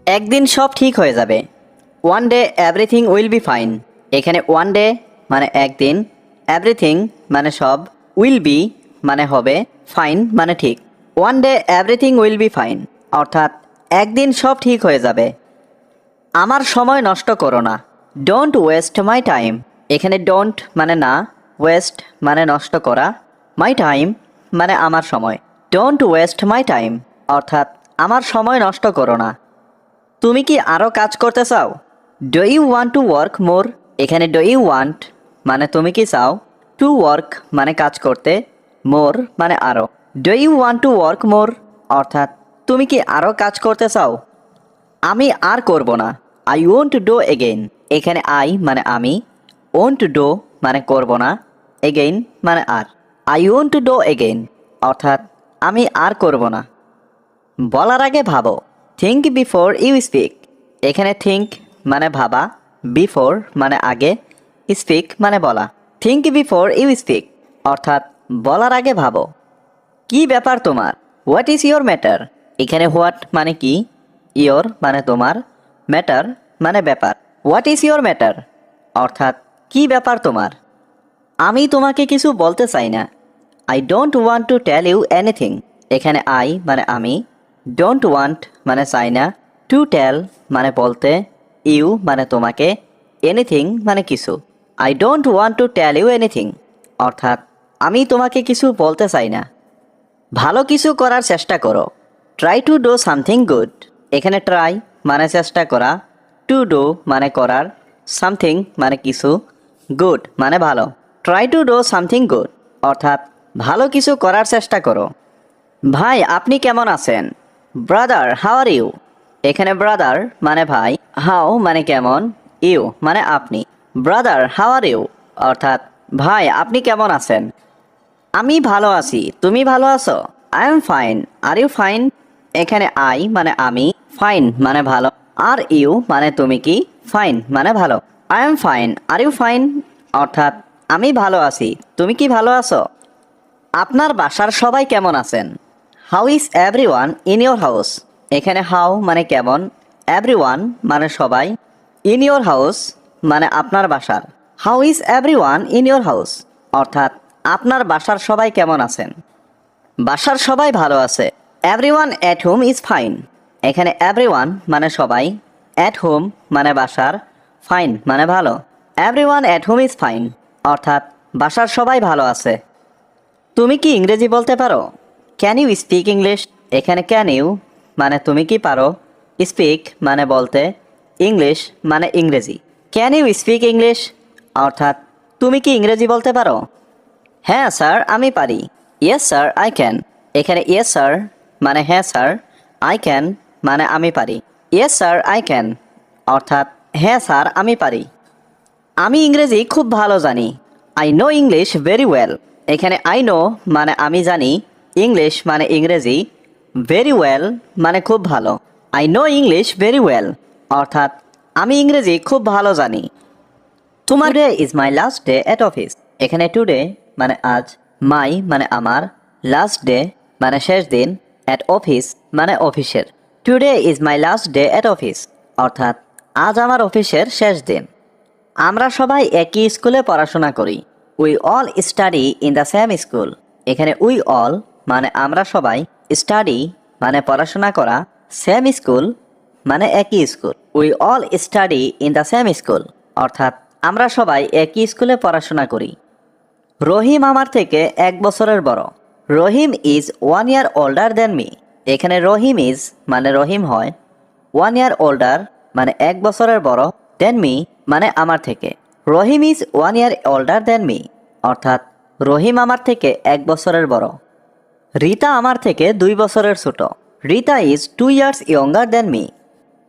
একদিন সব ঠিক হয়ে যাবে। One day everything will be fine. এখানে ওয়ান ডে মানে একদিন, এভরিথিং মানে সব, উইল বি মানে হবে, ফাইন মানে ঠিক। One day everything will be fine অর্থাৎ একদিন সব ঠিক হয়ে যাবে। আমার সময় নষ্ট করো না। Don't waste my time. এখানে ডোন্ট মানে না, ওয়েস্ট মানে নষ্ট করা, মাই টাইম মানে আমার সময়। ডোন্ট ওয়েস্ট মাই টাইম অর্থাৎ আমার সময় নষ্ট করো না। তুমি কি আরও কাজ করতে চাও? Do you want to work more. এখানে ডু ইউ ওয়ান্ট মানে তুমি কি চাও, টু ওয়ার্ক মানে কাজ করতে, মোর মানে আরও। Do you want to work more অর্থাৎ তুমি কি আরও কাজ করতে চাও? আমি আর করব না। I won't do again. এখানে আই মানে আমি, ওয়ন্ট ডু মানে করব না, এগেইন মানে আর। আই ওয়ন্ট ডু এগেইন অর্থাৎ আমি আর করব না। বলার আগে ভাবো। Think before you speak. এখানে থিঙ্ক মানে ভাবা, বিফোর মানে আগে, স্পিক মানে বলা। থিঙ্ক বিফোর ইউ স্পিক অর্থাৎ বলার আগে ভাবো। কি ব্যাপার তোমার? What is your matter. এখানে হোয়াট মানে কি, ইয়োর মানে তোমার, ম্যাটার মানে ব্যাপার। হোয়াট ইজ ইয়োর ম্যাটার অর্থাৎ কি ব্যাপার তোমার? আমি তোমাকে কিছু বলতে চাই না। I don't want to tell you anything. এখানে আই মানে আমি, ডোন্ট ওয়ান্ট মানে চাই না, টু টেল মানে বলতে, ইউ মানে তোমাকে, এনিথিং মানে কিছু। I don't want to tell you anything অর্থাৎ আমি তোমাকে কিছু বলতে চাই না। ভালো কিছু করার চেষ্টা করো। Try to do something good. এখানে ট্রাই মানে চেষ্টা করা, টু ডু মানে করার, সামথিং মানে কিছু, গুড মানে ভালো। Try to do something good অর্থাৎ ভালো কিছু করার চেষ্টা করো। ভাই আপনি কেমন আছেন? Brother how are you. এখানে ব্রাদার মানে ভাই, হাউ মানে কেমন, ইউ মানে আপনি। ব্রাদার হাউ আর ইউ অর্থাৎ ভাই আপনি কেমন আছেন? আমি ভালো আছি, তুমি ভালো আছো? I am fine, are you fine. এখানে আই মানে আমি, ফাইন মানে ভালো, আর ইউ মানে তুমি কি, ফাইন মানে ভালো। I am fine, are you fine অর্থাৎ আমি ভালো আছি, তুমি কি ভালো আছো? আপনার বাসার সবাই কেমন আছেন? How is everyone in your house. এখানে হাউ মানে কেমন, এভরিওয়ান মানে সবাই, ইন ইয়োর হাউস মানে আপনার বাসার। How is everyone in your house অর্থাৎ আপনার বাসার সবাই কেমন আছেন? বাসার সবাই ভালো আছে। Everyone at home is fine. এখানে এভরিওয়ান মানে সবাই, অ্যাট হোম মানে বাসার, ফাইন মানে ভালো। Everyone at home is fine অর্থাৎ বাসার সবাই ভালো আছে। তুমি কি ইংরেজি বলতে পারো? Can you speak English. এখানে ক্যান ইউ মানে তুমি কি পারো, স্পিক মানে বলতে, ইংলিশ মানে ইংরেজি। ক্যান ইউ স্পিক ইংলিশ অর্থাৎ তুমি কি ইংরেজি বলতে পারো? হ্যাঁ স্যার আমি পারি। Yes sir I can. এখানে ইয়েস স্যার মানে হ্যাঁ স্যার, আই ক্যান মানে আমি পারি। ইয়েস স্যার আই ক্যান অর্থাৎ হ্যাঁ স্যার আমি পারি। আমি ইংরেজি খুব ভালো জানি। I know English very well. এখানে আই নো মানে আমি জানি, ইংলিশ মানে ইংরেজি, ভেরি ওয়েল মানে খুব ভালো। I know English very well অর্থাৎ আমি ইংরেজি খুব ভালো জানি। তোমার day is my last day at office. এখানে টুডে মানে আজ, মাই মানে আমার, লাস্ট ডে মানে শেষ দিন, অ্যাট অফিস মানে অফিসের। Today is my last day at office অর্থাৎ আজ আমার অফিসের শেষ দিন। আমরা সবাই একই স্কুলে পড়াশোনা করি। We all study in the same school. এখানে উই অল মানে আমরা সবাই, স্টাডি মানে পড়াশোনা করা, সেম স্কুল মানে একই school. We all study in the same school অর্থাৎ আমরা সবাই একই স্কুলে পড়াশোনা করি। রহিম আমার থেকে 1 বছরের বড়। Rahim is 1 year older than me. এখানে রহিম ইজ মানে রহিম হয়, 1 ইয়ার ওল্ডার মানে 1 বছরের বড়, দেন মি মানে আমার থেকে। Rahim is 1 year older than me অর্থাৎ রহিম আমার থেকে 1 বছরের বড়। রিতা আমার থেকে 2 বছরের ছোট। Rita is 2 years younger then me.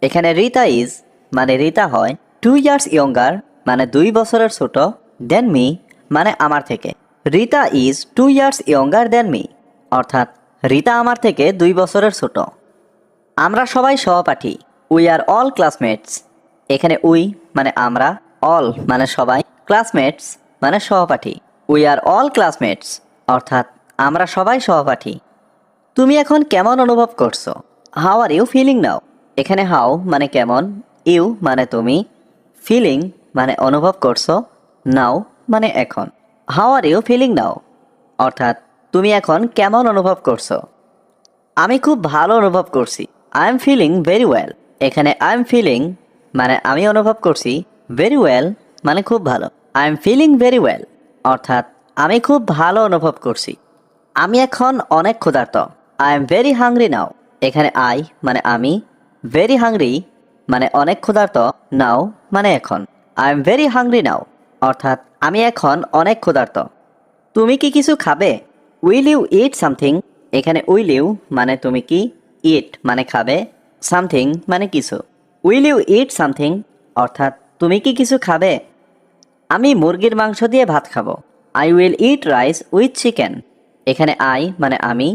এখানে রিতা ইজ মানে রিতা হয়, 2 ইয়ার্স ইয়ঙ্গার মানে 2 বছরের ছোট, দেন মি মানে আমার থেকে। Rita is 2 years younger then me অর্থাৎ রিতা আমার থেকে 2 বছরের ছোট। আমরা সবাই সহপাঠী। We are all classmates. এখানে উই মানে আমরা, অল মানে সবাই, ক্লাসমেটস মানে সহপাঠী। উই আর অল ক্লাসমেটস অর্থাৎ আমরা সবাই সহপাঠী। তুমি এখন কেমন অনুভব করছো? How are you feeling now? এখানে হাউ মানে কেমন, ইউ মানে তুমি, ফিলিং মানে অনুভব করছো, নাও মানে এখন। How are you feeling now অর্থাৎ তুমি এখন কেমন অনুভব করছো। আমি খুব ভালো অনুভব করছি। I am feeling very well. এখানে আই এম ফিলিং মানে আমি অনুভব করছি, ভেরি ওয়েল মানে খুব ভালো। I am feeling very well অর্থাৎ আমি খুব ভালো অনুভব করছি। আমি এখন অনেক ক্ষুধার্ত। আই এম ভেরি হাংরি নাও। এখানে আই মানে আমি, ভেরি হাংরি মানে অনেক ক্ষুধার্ত, নাও মানে এখন। I am very hungry now অর্থাৎ আমি এখন অনেক ক্ষুধার্ত। তুমি কি কিছু খাবে? Will you eat something? এখানে উইল ইউ মানে তুমি কি, ইট মানে খাবে, সামথিং মানে কিছু। উইল ইউ ইট সামথিং অর্থাৎ তুমি কি কিছু খাবে? আমি মুরগির মাংস দিয়ে ভাত খাবো। I will eat rice with chicken. এখানে আই মানে আমি,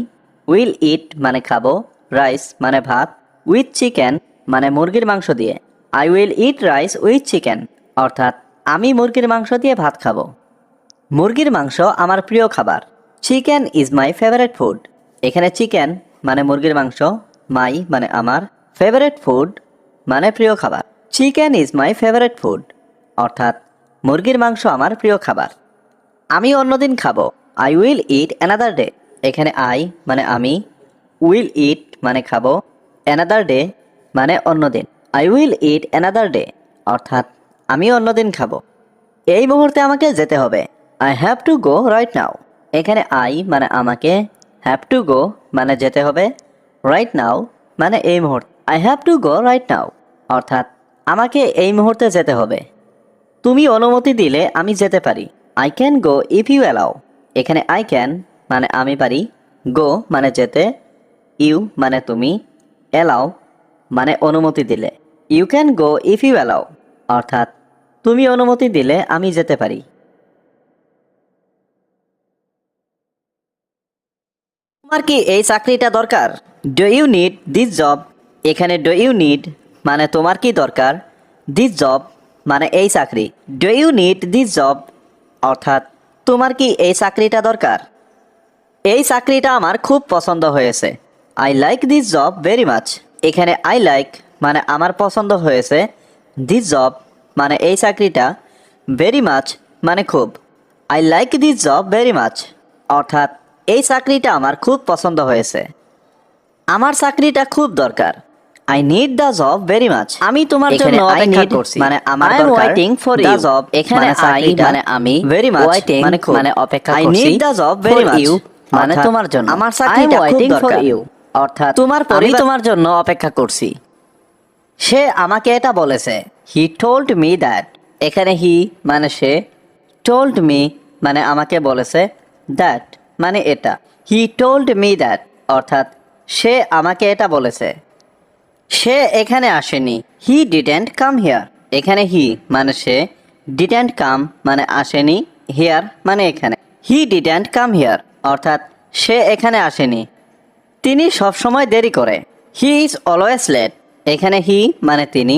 উইল ইট মানে খাবো, রাইস মানে ভাত, উইথ চিকেন মানে মুরগির মাংস দিয়ে। I will eat rice with chicken অর্থাৎ আমি মুরগির মাংস দিয়ে ভাত খাবো। মুরগির মাংস আমার প্রিয় খাবার। Chicken is my favourite food. এখানে চিকেন মানে মুরগির মাংস, মাই মানে আমার, ফেভারিট ফুড মানে প্রিয় খাবার। Chicken is my favourite food অর্থাৎ মুরগির মাংস আমার প্রিয় খাবার। আমি অন্যদিন খাবো। I will it another day. এখানে আই মানে আমি, উইল ইট মানে খাবো, অ্যানাদার ডে মানে অন্যদিন। I will it another day অর্থাৎ আমি অন্যদিন খাবো। এই মুহূর্তে আমাকে যেতে হবে। I have to go right now. এখানে আই মানে আমাকে, হ্যাভ টু গো মানে যেতে হবে, রাইট নাও মানে এই মুহূর্তে। I have to go right now অর্থাৎ আমাকে এই মুহূর্তে যেতে হবে। তুমি অনুমতি দিলে আমি যেতে পারি। I can go if you allow. এখানে আই ক্যান মানে আমি পারি, গো মানে যেতে, ইউ মানে তুমি, অ্যালাও মানে অনুমতি দিলে। You can go if you allow অর্থাৎ তুমি অনুমতি দিলে আমি যেতে পারি। তোমার কি এই চাকরিটা দরকার? Do you need this job? এখানে ডু ইউ নিড মানে তোমার কি দরকার, দিস জব মানে এই চাকরি। Do you need this job অর্থাৎ তোমার কি এই চাকরিটা দরকার? এই চাকরিটা আমার খুব পছন্দ হয়েছে। I like this job very much. এখানে আই লাইক মানে আমার পছন্দ হয়েছে, দিস জব মানে এই চাকরিটা, ভেরি মাচ মানে খুব। I like this job very much অর্থাৎ এই চাকরিটা আমার খুব পছন্দ হয়েছে। আমার চাকরিটা খুব দরকার। I need the job very much. আমি তোমার জন্য অপেক্ষা করছি মানে আমার দরকার। Waiting for you job. এখানে আই মানে আমি, ভেরি মাচ ওয়েটিং মানে খুব, মানে অপেক্ষা করছি। I need the job very much মানে তোমার জন্য। আমার চাকরিটা খুব দরকার অর্থাৎ তোমার পরিবার, তোমার জন্য অপেক্ষা করছি। সে আমাকে এটা বলেছে। He told me that. এখানে হি মানে সে, টোল্ড মি মানে আমাকে বলেছে, দ্যাট মানে এটা। হি টোল্ড মি দ্যাট অর্থাৎ সে আমাকে এটা বলেছে। সে এখানে আসেনি। He didn't come here. এখানে হি মানে সে, ডিডেন্ট কাম মানে আসেনি, হিয়ার মানে এখানে। হি ডিডেন্ট কাম হিয়ার অর্থাৎ সে এখানে আসেনি। তিনি সবসময় দেরি করে। He is always late. এখানে হি মানে তিনি,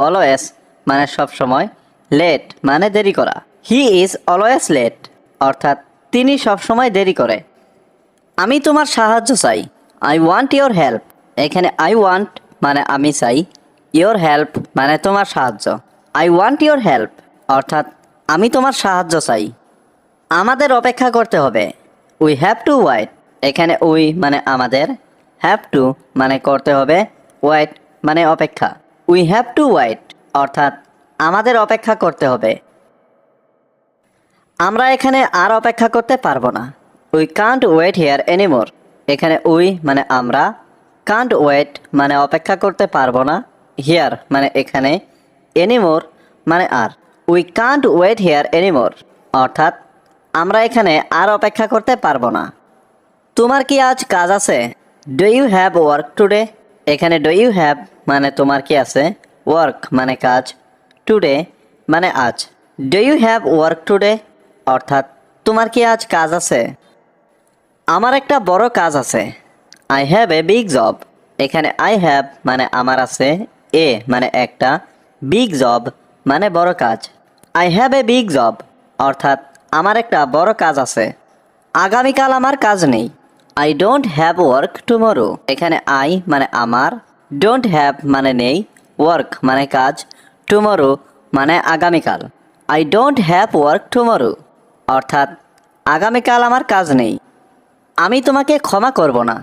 অলওয়েজ মানে সবসময়, লেট মানে দেরি করা। হি ইজ অলওয়েজ লেট অর্থাৎ তিনি সবসময় দেরি করে। আমি তোমার সাহায্য চাই। I want your help. এখানে আই ওয়ান্ট মানে আমি চাই, ইয়োর হেল্প মানে তোমার সাহায্য। আই ওয়ান্ট ইয়োর হেল্প অর্থাৎ আমি তোমার সাহায্য চাই। আমাদের অপেক্ষা করতে হবে। We have to wait. এখানে উই মানে আমাদের, হ্যাভ টু মানে করতে হবে, ওয়েট মানে অপেক্ষা। উই হ্যাভ টু ওয়েট অর্থাৎ আমাদের অপেক্ষা করতে হবে। আমরা এখানে আর অপেক্ষা করতে পারবো না। We can't wait here anymore. এখানে উই মানে আমরা, কান্ট ওয়েট মানে অপেক্ষা করতে পারবো না, হিয়ার মানে এখানে, এনিমোর মানে আর। We can't wait here anymore অর্থাৎ আমরা এখানে আর অপেক্ষা করতে পারবো না। তোমার কি আজ কাজ আছে? Do you have work today? এখানে ডু ইউ হ্যাভ মানে তোমার কি আছে, ওয়ার্ক মানে কাজ, টুডে মানে আজ। Do you have work today অর্থাৎ তোমার কি আজ কাজ আছে? আমার একটা বড় কাজ আছে। I have a big job. এখানে আই হ্যাভ মানে আমার আছে, এ মানে একটা, বিগ জব মানে বড় কাজ। I have a big job অর্থাৎ আমার একটা বড় কাজ আছে। আগামীকাল আমার কাজ নেই। I don't have work tomorrow. এখানে আই মানে আমার, ডোন্ট হ্যাভ মানে নেই, ওয়ার্ক মানে কাজ, টুমরো মানে আগামীকাল। I don't have work tomorrow অর্থাৎ আগামীকাল আমার কাজ নেই। আমি তোমাকে ক্ষমা করব না।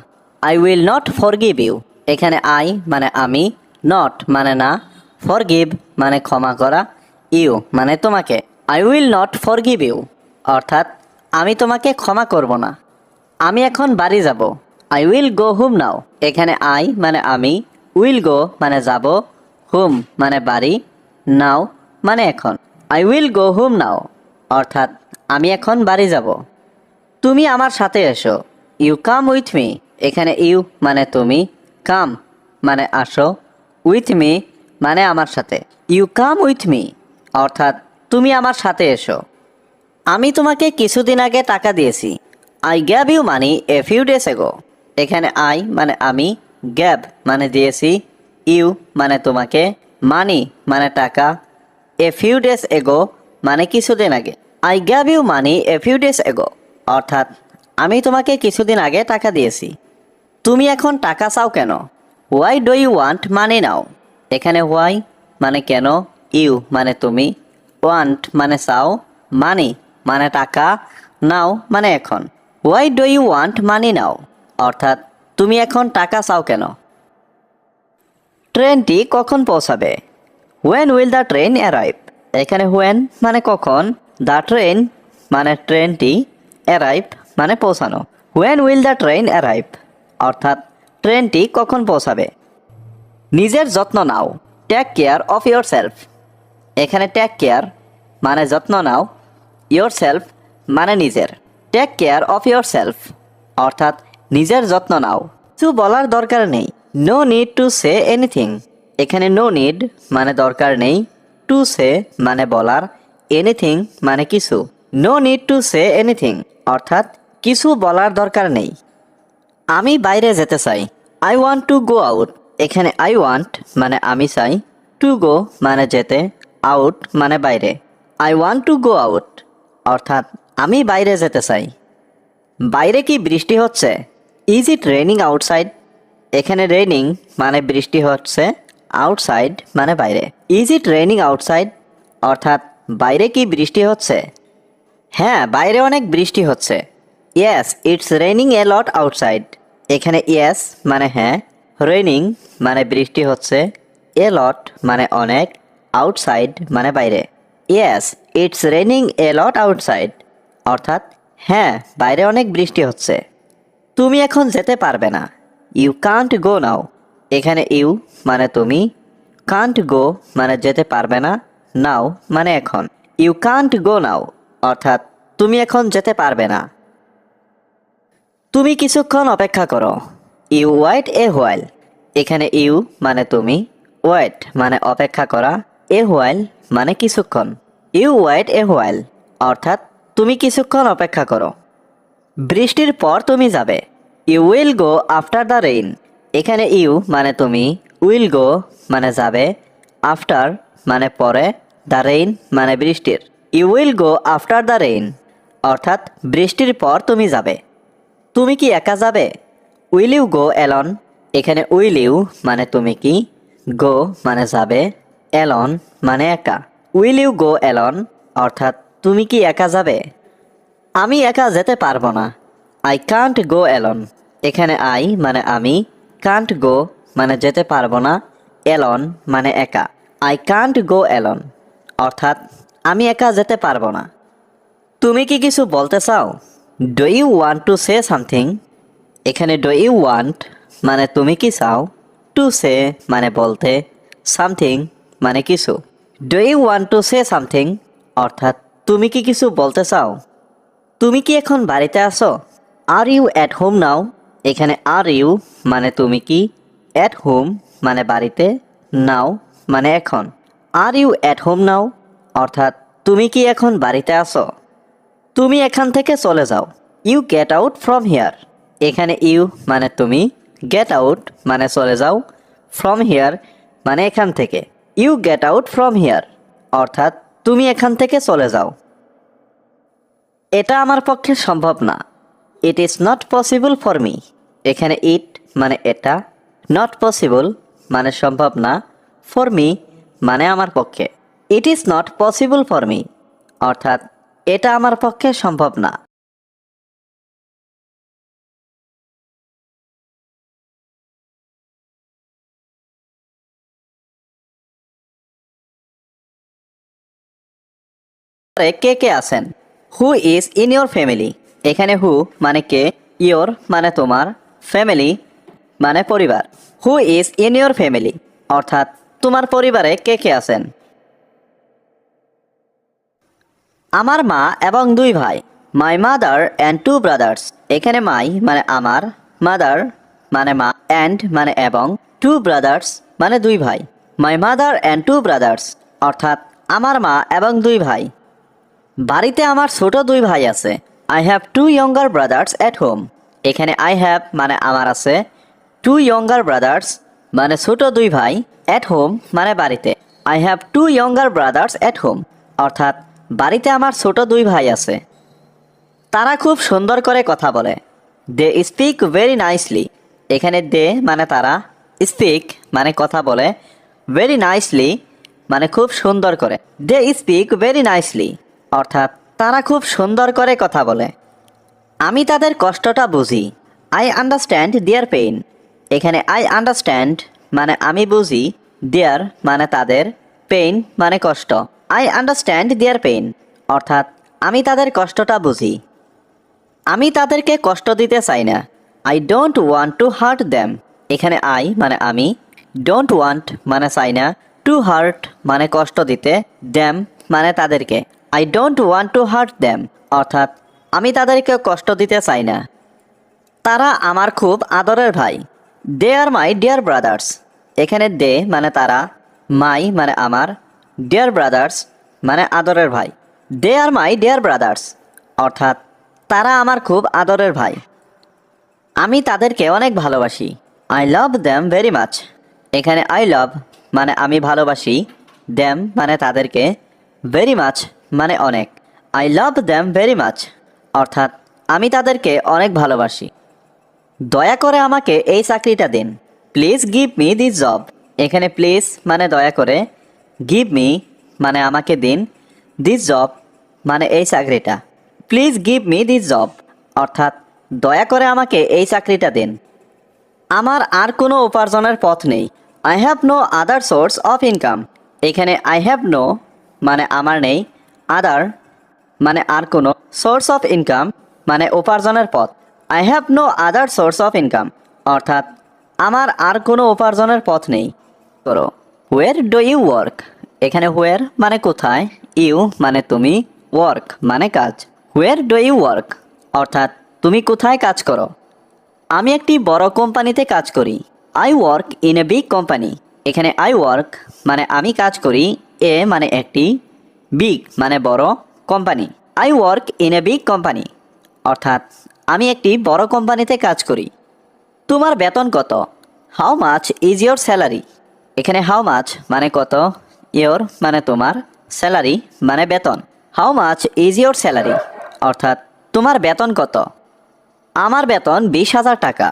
I will not forgive you. এখানে আই মানে আমি, নট মানে না, ফরগিভ মানে ক্ষমা করা, ইউ মানে তোমাকে। I will not forgive you অর্থাৎ আমি তোমাকে ক্ষমা করব না। আমি এখন বাড়ি যাব। I will go home now. এখানে আই মানে আমি, উইল গো মানে যাব, হোম মানে বাড়ি, নাও মানে এখন। I will go home now অর্থাৎ আমি এখন বাড়ি যাব। তুমি আমার সাথে এসো। You come with me. এখানে ইউ মানে তুমি, কাম মানে আসো, উইথ মি মানে আমার সাথে। ইউ কাম উইথ মি অর্থাৎ তুমি আমার সাথে এসো। আমি তোমাকে কিছুদিন আগে টাকা দিয়েছি। I gave you money a few days ago. এখানে আই মানে আমি, গ্যাভ মানে দিয়েছি, ইউ মানে তোমাকে, মানি মানে টাকা, এ ফিউ ডেজ এগো মানে কিছুদিন আগে। I gave you money a few days ago অর্থাৎ আমি তোমাকে কিছুদিন আগে টাকা দিয়েছি। তুমি এখন টাকা চাও কেন? Why do you want money now. এখানে হোয়াই মানে কেন, ইউ মানে তুমি, ওয়ান্ট মানে চাও, মানি মানে টাকা, নাও মানে এখন। Why do you want money now অর্থাৎ তুমি এখন টাকা চাও কেন? ট্রেনটি কখন পৌঁছাবে? When will the train arrive. এখানে হোয়েন মানে কখন, দ্য ট্রেন মানে ট্রেনটি, অ্যারাইভ মানে পৌঁছানো। When will the train arrive অর্থাৎ ট্রেনটি কখন পৌঁছাবে? নিজের যত্ন নাও। Take care of yourself. এখানে টেক কেয়ার মানে যত্ন নাও, ইয়োর সেলফ মানে নিজের। Take care of yourself অর্থাৎ নিজের যত্ন নাও। কিছু বলার দরকার নেই। No need to say anything. এখানে নো নিড মানে দরকার নেই, টু সে মানে বলার, এনিথিং মানে কিছু। No need to say anything অর্থাৎ কিছু বলার দরকার নেই। আমি বাইরে যেতে চাই। I want to go out. এখানে আই ওয়ান্ট মানে আমি চাই, টু গো মানে যেতে, আউট মানে বাইরে। I want to go out অর্থাৎ আমি বাইরে যেতে চাই। বাইরে কি বৃষ্টি হচ্ছে? Is it raining outside. এখানে রেনিং মানে বৃষ্টি হচ্ছে, আউটসাইড মানে বাইরে। ইজ ইট রেনিং আউটসাইড অর্থাৎ বাইরে কি বৃষ্টি হচ্ছে? হ্যাঁ, বাইরে অনেক বৃষ্টি হচ্ছে। Yes it's raining A lot outside. এখানে ইয়েস মানে হ্যাঁ, রেনিং মানে বৃষ্টি হচ্ছে, এ লট মানে অনেক, আউটসাইড মানে বাইরে। Yes it's raining A lot outside অর্থাৎ হ্যাঁ, বাইরে অনেক বৃষ্টি হচ্ছে। তুমি এখন যেতে পারবে না। ইউ কান্ট গো নাও। এখানে ইউ মানে তুমি, কান্ট গো মানে যেতে পারবে না, নাও মানে এখন। ইউ কান্ট গো নাও অর্থাৎ তুমি এখন যেতে পারবে না। তুমি কিছুক্ষণ অপেক্ষা করো। You wait a while. এখানে ইউ মানে তুমি, ওয়েট মানে অপেক্ষা করা, এ হোয়াইল মানে কিছুক্ষণ। ইউ ওয়েট এ হোয়াইল অর্থাৎ তুমি কিছুক্ষণ অপেক্ষা করো। বৃষ্টির পর তুমি যাবে। You will go after the rain. এখানে ইউ মানে তুমি, উইল গো মানে যাবে, আফটার মানে পরে, দ্য রেইন মানে বৃষ্টির। You will go after the rain অর্থাৎ বৃষ্টির পর তুমি যাবে। তুমি কি একা যাবে? Will you go alone. এখানে উইল ইউ মানে তুমি কি, গো মানে যাবে, অ্যালন মানে একা। উইল ইউ গো অ্যালন অর্থাৎ তুমি কি একা যাবে? আমি একা যেতে পারবো না। I can't go alone. এখানে আই মানে আমি, কান্ট গো মানে যেতে পারবো না, অ্যালন মানে একা। আই কান্ট গো অ্যালন অর্থাৎ আমি একা যেতে পারবো না। তুমি কি কিছু বলতে চাও? Do you want to say something. এখানে ডু ইউ ওয়ান্ট মানে তুমি কি চাও, টু সে মানে বলতে, সামথিং মানে কিছু। Do you want to say something অর্থাৎ তুমি কি কিছু বলতে চাও? তুমি কি এখন বাড়িতে আছো? Are you at home now. এখানে আর ইউ মানে তুমি কি, অ্যাট হোম মানে বাড়িতে, নাও মানে এখন। Are you at home now অর্থাৎ তুমি কি এখন বাড়িতে আছো? তুমি এখান থেকে চলে যাও। You get out from here. এখানে ইউ মানে তুমি, গেট আউট মানে চলে যাও, ফ্রম হিয়ার মানে এখান থেকে। You get out from here অর্থাৎ তুমি এখান থেকে চলে যাও। এটা আমার পক্ষে সম্ভব না। It is not possible for me. এখানে ইট মানে এটা, নট পসিবল মানে সম্ভব না, ফর মি মানে আমার পক্ষে। It is not possible for me অর্থাৎ এটা আমার পক্ষে সম্ভব না। কে কে আছেন? Who is in your family. এখানে হু মানে কে, ইয়োর মানে তোমার, ফ্যামিলি মানে পরিবার। Who is in your family অর্থাৎ তোমার পরিবারে কে কে আছেন? আমার মা এবং দুই ভাই। My mother and two brothers. এখানে মাই মানে আমার, মাদার মানে মা, অ্যান্ড মানে এবং, টু ব্রাদার্স মানে দুই ভাই। My mother and two brothers অর্থাৎ আমার মা এবং দুই ভাই। বাড়িতে আমার ছোট দুই ভাই আছে। I have to younger brothers at home. এখানে আই হ্যাভ মানে আমার আছে, টু ইয়ঙ্গার ব্রাদার্স মানে ছোট দুই ভাই, অ্যাট হোম মানে বাড়িতে। I have to younger brothers at home অর্থাৎ বাড়িতে আমার ছোট দুই ভাই আছে। তারা খুব সুন্দর করে কথা বলে। They speak very nicely. এখানে দে মানে তারা, স্পিক মানে কথা বলে, ভেরি নাইসলি মানে খুব সুন্দর করে। দে স্পিক ভেরি নাইসলি অর্থাৎ তারা খুব সুন্দর করে কথা বলে। আমি তাদের কষ্টটা বুঝি। I understand their pain. এখানে আই আন্ডারস্ট্যান্ড মানে আমি বুঝি, দেয়ার মানে তাদের, পেইন মানে কষ্ট। আই আন্ডারস্ট্যান্ড দেয়ার পেইন অর্থাৎ আমি তাদের কষ্টটা বুঝি। আমি তাদেরকে কষ্ট দিতে চাই না। I don't want two heart them. এখানে আই মানে আমি, ডোন্ট ওয়ান্ট মানে চাই না, টু হার্ট মানে কষ্ট দিতে, দ্যাম মানে তাদেরকে। I don't want two heart them অর্থাৎ আমি তাদেরকে কষ্ট দিতে চাই না। তারা আমার খুব আদরের ভাই। দে আর মাই ডিয়ার ব্রাদার্স। এখানে দে মানে তারা, মাই মানে আমার, ডিয়ার ব্রাদার্স মানে আদরের ভাই। দে আর মাই ডিয়ার ব্রাদার্স অর্থাৎ তারা আমার খুব আদরের ভাই। আমি তাদেরকে অনেক ভালোবাসি। I love them very much. এখানে আই লাভ মানে আমি ভালোবাসি, দ্যাম মানে তাদেরকে, ভেরি মাচ মানে অনেক। I love them very much অর্থাৎ আমি তাদেরকে অনেক ভালোবাসি। দয়া করে আমাকে এই চাকরিটা দিন। Please give me this job. এখানে প্লিজ মানে দয়া করে, গিভ মি মানে আমাকে দিন, দিস জব মানে এই চাকরিটা। Please give me this job অর্থাৎ দয়া করে আমাকে এই চাকরিটা দিন। আমার আর কোনো উপার্জনের পথ নেই। I have no other source of income. এখানে আই হ্যাভ নো মানে আমার নেই, আদার মানে আর কোনো, সোর্স অফ ইনকাম মানে উপার্জনের পথ। I have no other source of income অর্থাৎ আমার আর কোনো উপার্জনের পথ নেই। করো হোয়ার ডু ইউ ওয়ার্ক। এখানে হোয়ার মানে কোথায়, ইউ মানে তুমি, ওয়ার্ক মানে কাজ। হোয়ার ডু ইউ ওয়ার্ক অর্থাৎ তুমি কোথায় কাজ করো। আমি একটি বড় কোম্পানিতে কাজ করি। I work in a big company. এখানে আই ওয়ার্ক মানে আমি কাজ করি, এ মানে একটি, বিগ মানে বড়, company. I work in a big company অর্থাৎ আমি একটি বড় কোম্পানিতে কাজ করি। তোমার বেতন কত? How much is your salary. এখানে হাউ মাচ মানে কত, ইয়োর মানে তোমার, স্যালারি মানে বেতন। How much is your salary অর্থাৎ তোমার বেতন কত? আমার বেতন 20,000 টাকা।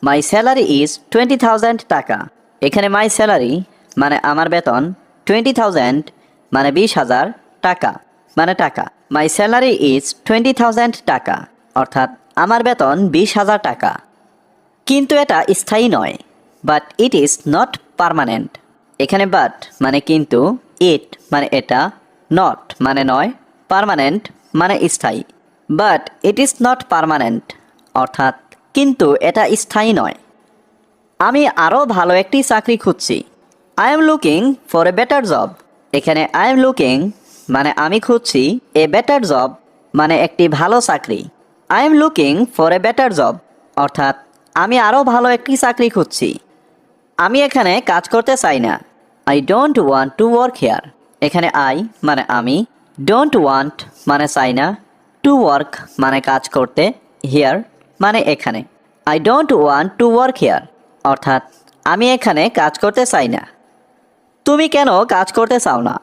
মাই স্যালারি ইজ 20,000 টাকা। এখানে মাই স্যালারি মানে আমার বেতন, 20,000 মানে 20,000 টাকা মানে টাকা। মাই স্যালারি ইজ 20,000 টাকা অর্থাৎ আমার বেতন 20,000 টাকা। কিন্তু এটা স্থায়ী নয়। But it is not permanent. এখানে বাট মানে কিন্তু, ইট মানে এটা, নট মানে নয়, পার্মানেন্ট মানে স্থায়ী। But it is not permanent অর্থাৎ কিন্তু এটা স্থায়ী নয়। আমি আরও ভালো একটি চাকরি খুঁজছি। I am looking for a better job. এখানে আই এম লুকিং মানে আমি খুঁজছি, এ বেটার জব মানে একটি ভালো চাকরি। I am looking for a better job অর্থাৎ আমি আরও ভালো একটি চাকরি খুঁজছি। আমি এখানে কাজ করতে চাই না। I don't want to work hair. এখানে আই মানে আমি, ডোন্ট ওয়ান্ট মানে চাই না, টু ওয়ার্ক মানে কাজ করতে, হিয়ার মানে এখানে। I don't want to work hair অর্থাৎ আমি এখানে কাজ করতে চাই না। তুমি কেন কাজ করতে চাও না?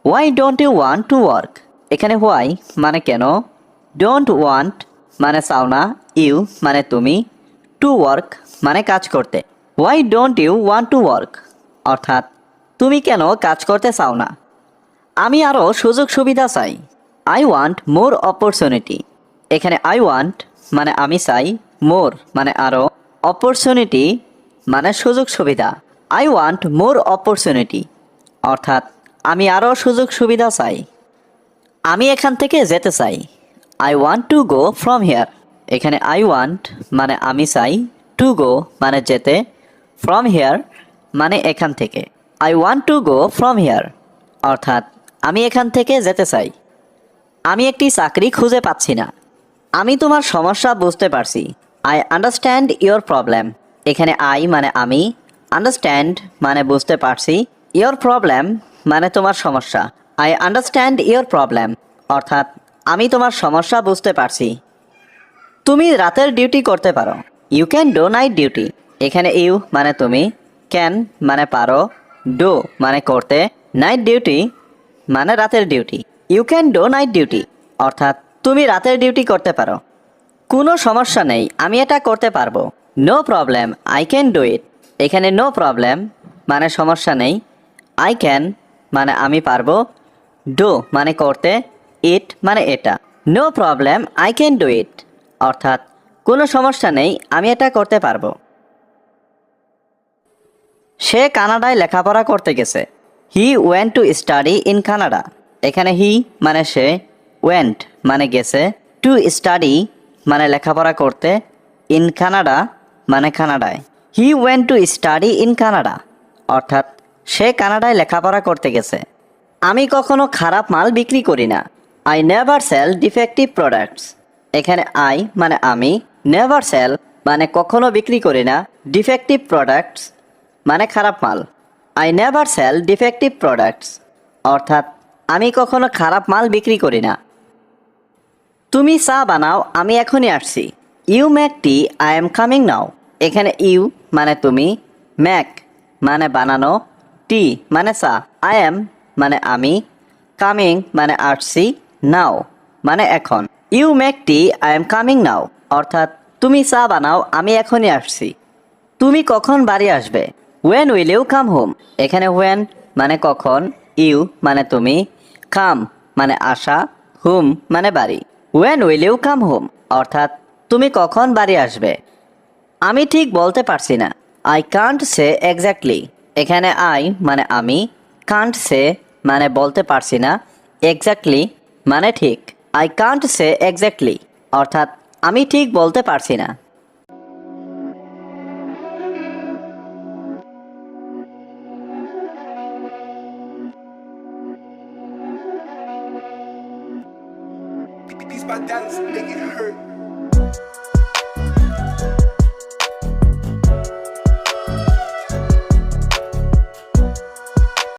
Why don't you want to work. এখানে হোয়াই মানে কেন, ডোন্ট ওয়ান্ট মানে চাও না, ইউ মানে তুমি, টু ওয়ার্ক মানে কাজ করতে। Why don't you want to work অর্থাৎ তুমি কেন কাজ করতে চাও না। আমি আরও সুযোগ সুবিধা চাই। I want more opportunity. এখানে আই ওয়ান্ট মানে আমি চাই, মোর মানে আরও, অপরচুনিটি মানে সুযোগ সুবিধা। আই ওয়ান্ট মোর অপরচুনিটি অর্থাৎ আমি আরও সুযোগ সুবিধা চাই। আমি এখান থেকে যেতে চাই। I want to go from here. এখানে আই ওয়ান্ট মানে আমি চাই, টু গো মানে যেতে, ফ্রম হিয়ার মানে এখান থেকে। I want to go from here অর্থাৎ আমি এখান থেকে যেতে চাই। আমি একটি চাকরি খুঁজে পাচ্ছি না। আমি তোমার সমস্যা বুঝতে পারছি। I understand your problem. এখানে আই মানে আমি, আন্ডারস্ট্যান্ড মানে বুঝতে পারছি, ইয়োর প্রবলেম মানে তোমার সমস্যা। আই আন্ডারস্ট্যান্ড ইয়োর প্রবলেম অর্থাৎ আমি তোমার সমস্যা বুঝতে পারছি। তুমি রাতের ডিউটি করতে পারো। You can do night duty. এখানে ইউ মানে তুমি, ক্যান মানে পারো, ডো মানে করতে, নাইট ডিউটি মানে রাতের ডিউটি। You can do night duty অর্থাৎ তুমি রাতের ডিউটি করতে পারো। কোনো সমস্যা নেই, আমি এটা করতে পারবো। No problem, I can do it. এখানে নো প্রবলেম মানে সমস্যা নেই, আই ক্যান মানে আমি পারবো, ডু মানে করতে, ইট মানে এটা। No problem, I can do it অর্থাৎ কোনো সমস্যা নেই, আমি এটা করতে পারবো। সে কানাডায় লেখাপড়া করতে গেছে। He went to study in Canada. এখানে হি মানে সে, ওয়েন্ট মানে গেছে, টু স্টাডি মানে লেখাপড়া করতে, ইন কানাডা মানে কানাডায়। He went to study in Canada অর্থাৎ সে কানাডায় লেখাপড়া করতে গেছে। আমি কখনো খারাপ মাল বিক্রি করি না। I never sell defective products. এখানে আই মানে আমি, নেভার সেল মানে কখনো বিক্রি করি না, ডিফেক্টিভ প্রোডাক্টস মানে খারাপ মাল। I never sell defective products অর্থাৎ আমি কখনো খারাপ মাল বিক্রি করি না। তুমি চা বানাও, আমি এখনই আসছি। You make tea, I am coming now. এখানে ইউ মানে তুমি, মেক মানে বানানো, টি মানে চা, আই এম মানে আমি, কামিং মানে আসছি, নাও মানে এখন। You make tea, I am coming now অর্থাৎ তুমি চা বানাও, আমি এখনই আসছি। তুমি কখন বাড়ি আসবে? When will you come home. এখানে ওয়েন মানে কখন, ইউ মানে তুমি, কাম মানে আসা, হোম মানে বাড়ি। When will you come home অর্থাৎ তুমি কখন বাড়ি আসবে। আমি ঠিক বলতে পারছি না। I can't say exactly. এখানে আই মানে আমি, কান্ট সে মানে বলতে পারছি না, এক্স্যাক্টলি মানে ঠিক। আই কান্ট সে এক্স্যাক্টলি অর্থাৎ আমি ঠিক বলতে পারছি না। Beats by Dallas, make it hurt.